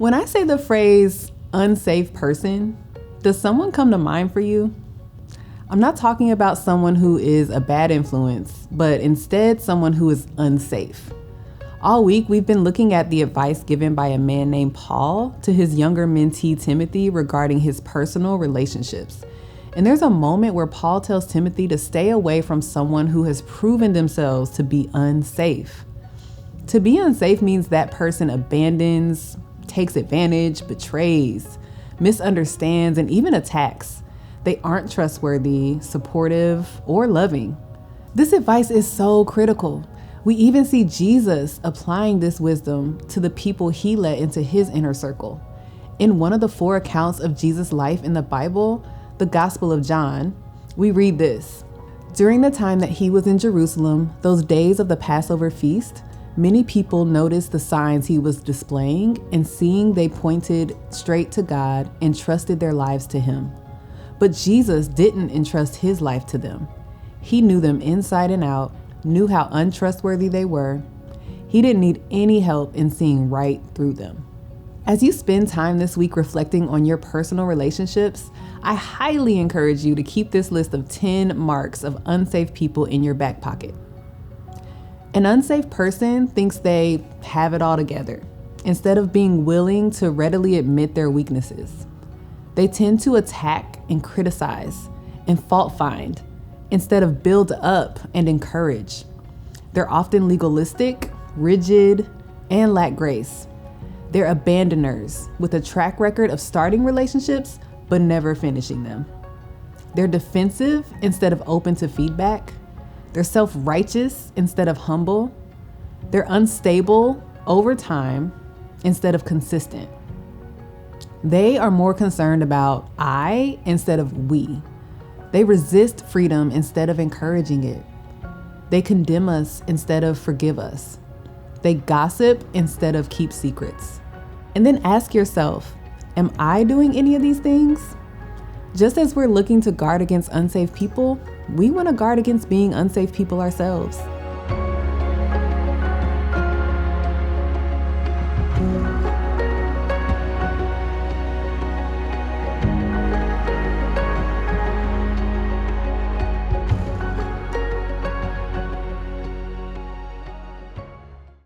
When I say the phrase unsafe person, does someone come to mind for you? I'm not talking about someone who is a bad influence, but instead someone who is unsafe. All week, we've been looking at the advice given by a man named Paul to his younger mentee, Timothy, regarding his personal relationships. And there's a moment where Paul tells Timothy to stay away from someone who has proven themselves to be unsafe. To be unsafe means that person abandons, takes advantage, betrays, misunderstands, and even attacks. They aren't trustworthy, supportive, or loving. This advice is so critical. We even see Jesus applying this wisdom to the people he let into his inner circle. In one of the 4 accounts of Jesus' life in the Bible, the Gospel of John, we read this. During the time that he was in Jerusalem, those days of the Passover feast, many people noticed the signs he was displaying, and seeing they pointed straight to God and trusted their lives to him. But Jesus didn't entrust his life to them. He knew them inside and out, knew how untrustworthy they were. He didn't need any help in seeing right through them. As you spend time this week reflecting on your personal relationships, I highly encourage you to keep this list of 10 marks of unsafe people in your back pocket. An unsafe person thinks they have it all together, instead of being willing to readily admit their weaknesses. They tend to attack and criticize and fault find instead of build up and encourage. They're often legalistic, rigid, and lack grace. They're abandoners with a track record of starting relationships but never finishing them. They're defensive instead of open to feedback. They're self-righteous instead of humble. They're unstable over time instead of consistent. They are more concerned about I instead of we. They resist freedom instead of encouraging it. They condemn us instead of forgive us. They gossip instead of keep secrets. And then ask yourself, am I doing any of these things? Just as we're looking to guard against unsafe people, we want to guard against being unsafe people ourselves.